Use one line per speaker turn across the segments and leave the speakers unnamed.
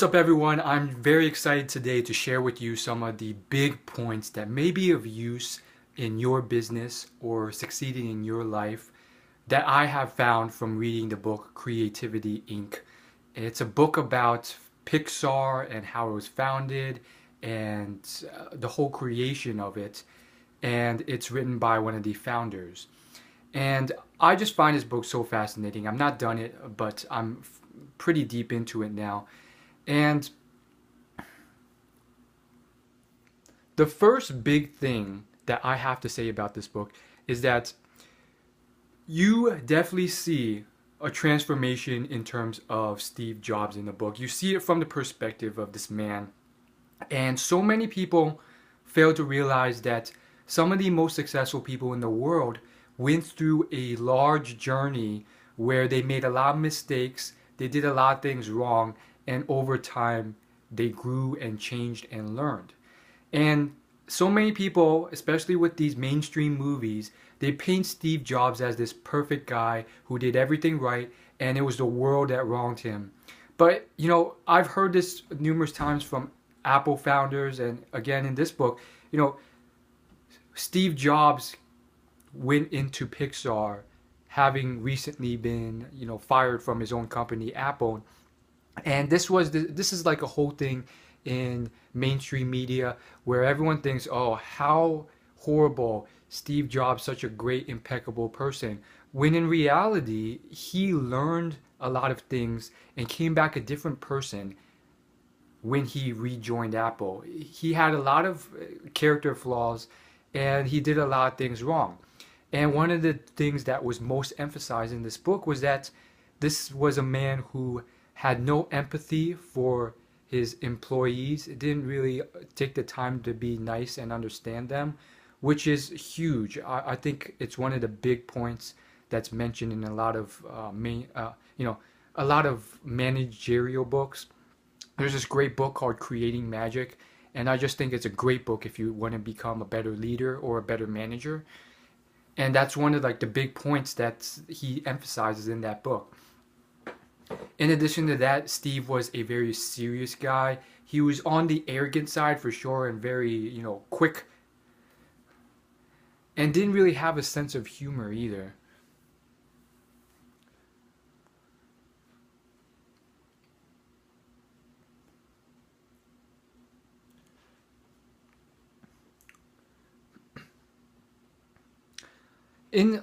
What's up, everyone? I'm very excited today to share with you some of the big points that may be of use in your business or succeeding in your life that I have found from reading the book Creativity Inc. It's a book about Pixar and how it was founded and the whole creation of it. And it's written by one of the founders. And I just find this book so fascinating. I'm not done it, but I'm pretty deep into it now. And the first big thing that I have to say about this book is that you definitely see a transformation in terms of Steve Jobs in the book. You see it from the perspective of this man. And so many people fail to realize that some of the most successful people in the world went through a large journey where they made a lot of mistakes, they did a lot of things wrong, and over time they grew and changed and learned. And so many people, especially with these mainstream movies, they paint Steve Jobs as this perfect guy who did everything right and it was the world that wronged him. But I've heard this numerous times from Apple founders, and again in this book, Steve Jobs went into Pixar having recently been fired from his own company Apple. And this is like a whole thing in mainstream media where everyone thinks, oh, how horrible, Steve Jobs, such a great, impeccable person. When in reality, he learned a lot of things and came back a different person when he rejoined Apple. He had a lot of character flaws and he did a lot of things wrong. And one of the things that was most emphasized in this book was that this was a man who had no empathy for his employees. It didn't really take the time to be nice and understand them, which is huge. I think it's one of the big points that's mentioned in a lot of a lot of managerial books. There's this great book called Creating Magic, and I just think it's a great book if you want to become a better leader or a better manager. And that's one of the big points that he emphasizes in that book. In addition to that, Steve was a very serious guy. He was on the arrogant side for sure and very, quick. And didn't really have a sense of humor either. In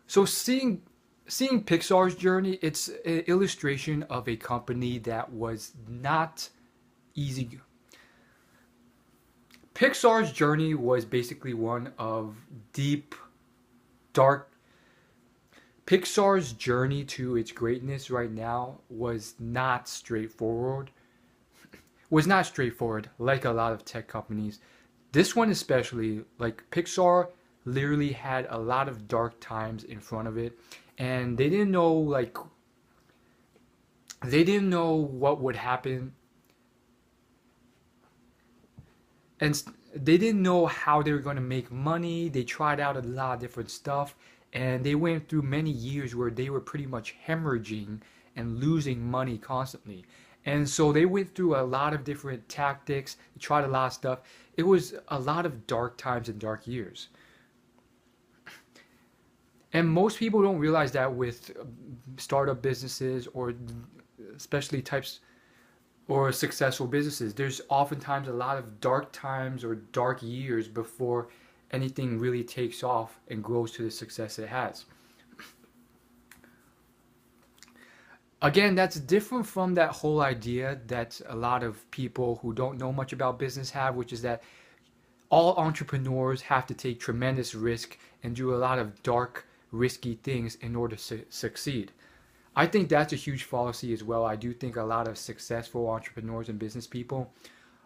so seeing Pixar's journey, it's an illustration of a company that was not easy. Pixar's journey was basically one of deep, dark. Pixar's journey to its greatness right now was not straightforward. Was not straightforward like a lot of tech companies. This one especially, like Pixar, literally had a lot of dark times in front of it, and they didn't know what would happen, and they didn't know how they were going to make money. They tried out a lot of different stuff, and they went through many years where they were pretty much hemorrhaging and losing money constantly. And so they went through a lot of different tactics. They tried a lot of stuff. It was a lot of dark times and dark years. And most people don't realize that with startup businesses, or especially types or successful businesses, there's oftentimes a lot of dark times or dark years before anything really takes off and grows to the success it has. Again, that's different from that whole idea that a lot of people who don't know much about business have, which is that all entrepreneurs have to take tremendous risk and do a lot of dark, risky things in order to succeed. I think that's a huge fallacy as well. I do think a lot of successful entrepreneurs and business people,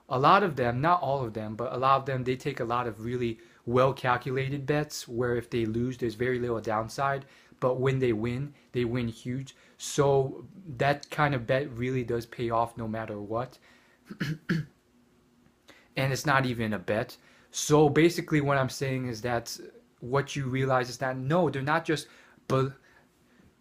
a lot of them, not all of them, but a lot of them, they take a lot of really well calculated bets where if they lose, there's very little downside, but when they win huge. So that kind of bet really does pay off no matter what. And it's not even a bet. So basically what I'm saying is that what you realize is that no, they're not just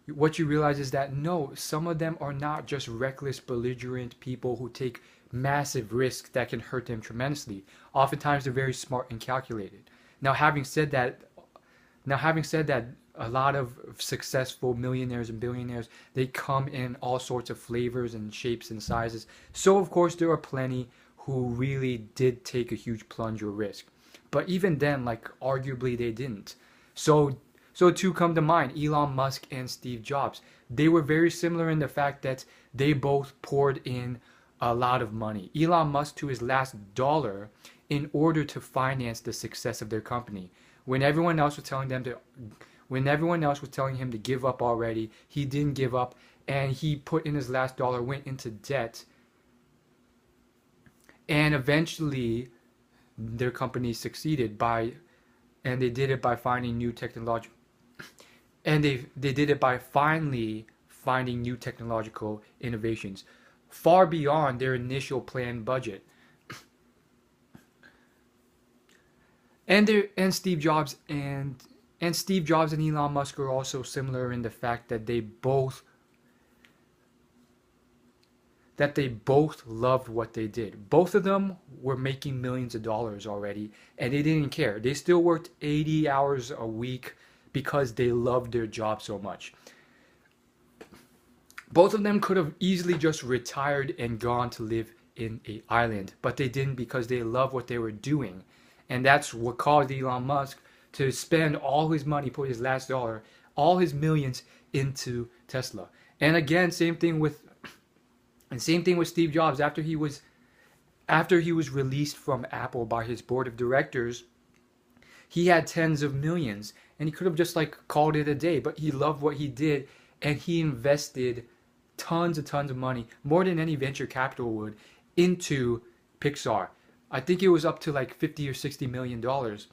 what you realize is that no, some of them are not just reckless, belligerent people who take massive risks that can hurt them tremendously. Oftentimes, they're very smart and calculated. Now, having said that, a lot of successful millionaires and billionaires, they come in all sorts of flavors and shapes and sizes. So, of course, there are plenty who really did take a huge plunge or risk. But even then, like arguably they didn't. So two come to mind, Elon Musk and Steve Jobs. They were very similar in the fact that they both poured in a lot of money. Elon Musk to his last dollar in order to finance the success of their company. When everyone else was telling him to give up already, he didn't give up, and he put in his last dollar, went into debt, and eventually their company succeeded and they did it by finding new technological and they did it by finally finding new technological innovations far beyond their initial planned budget. And Steve Jobs and Elon Musk are also similar in the fact that they both loved what they did. Both of them were making millions of dollars already, and they didn't care. They still worked 80 hours a week because they loved their job so much. Both of them could have easily just retired and gone to live in an island, but they didn't because they loved what they were doing. And that's what caused Elon Musk to spend all his money, put his last dollar, all his millions into Tesla. And again, same thing with Steve Jobs. After he was released from Apple by his board of directors, he had tens of millions, and he could have just like called it a day, but he loved what he did, and he invested tons of money, more than any venture capital would, into Pixar. I think it was up to like 50 or 60 million dollars.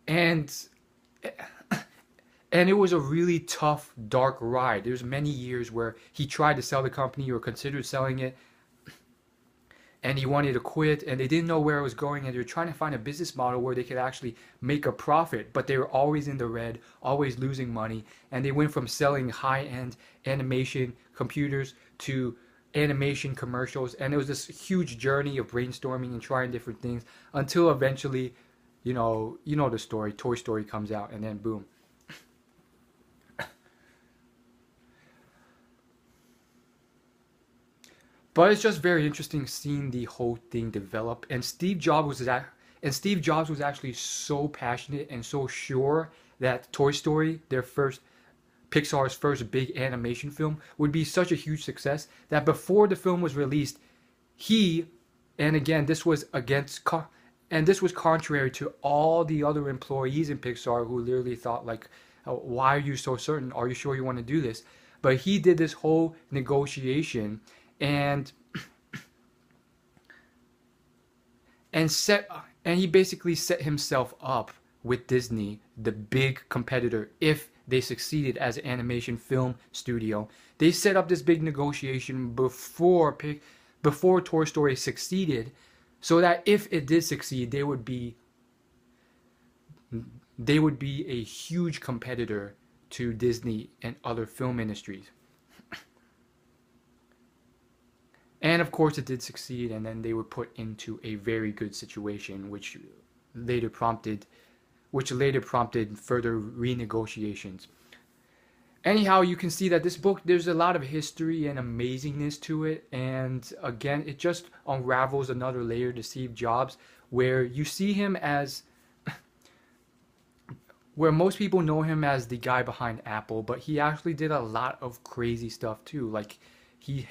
And it was a really tough, dark ride. There's many years where he tried to sell the company or considered selling it, and he wanted to quit, and they didn't know where it was going, and they were trying to find a business model where they could actually make a profit, but they were always in the red, always losing money, and they went from selling high-end animation computers to animation commercials, and it was this huge journey of brainstorming and trying different things until eventually, you know the story, Toy Story comes out, and then boom. But it's just very interesting seeing the whole thing develop. And Steve Jobs was actually so passionate and so sure that Toy Story, Pixar's first big animation film, would be such a huge success that before the film was released, and again, this was contrary to all the other employees in Pixar who literally thought like, "Oh, why are you so certain? Are you sure you want to do this?" But he did this whole negotiation and he basically set himself up with Disney, the big competitor, if they succeeded as an animation film studio. They set up this big negotiation before Toy Story succeeded, so that if it did succeed, they would be a huge competitor to Disney and other film industries. And of course it did succeed, and then they were put into a very good situation, which later prompted further renegotiations. Anyhow, you can see that this book, there's a lot of history and amazingness to it, and again, it just unravels another layer to Steve Jobs, where you see him as where most people know him as the guy behind Apple, but he actually did a lot of crazy stuff too. Like he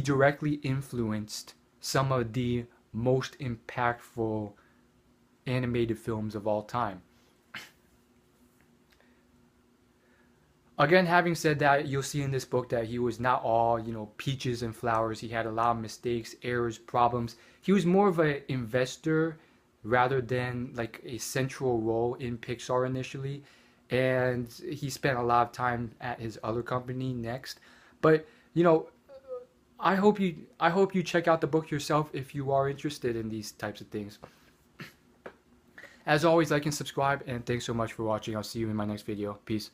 directly influenced some of the most impactful animated films of all time. Again, having said that, you'll see in this book that he was not all, peaches and flowers. He had a lot of mistakes, errors, problems. He was more of an investor rather than like a central role in Pixar initially. And he spent a lot of time at his other company next. But, I hope you check out the book yourself if you are interested in these types of things. As always, like and subscribe, and thanks so much for watching. I'll see you in my next video. Peace.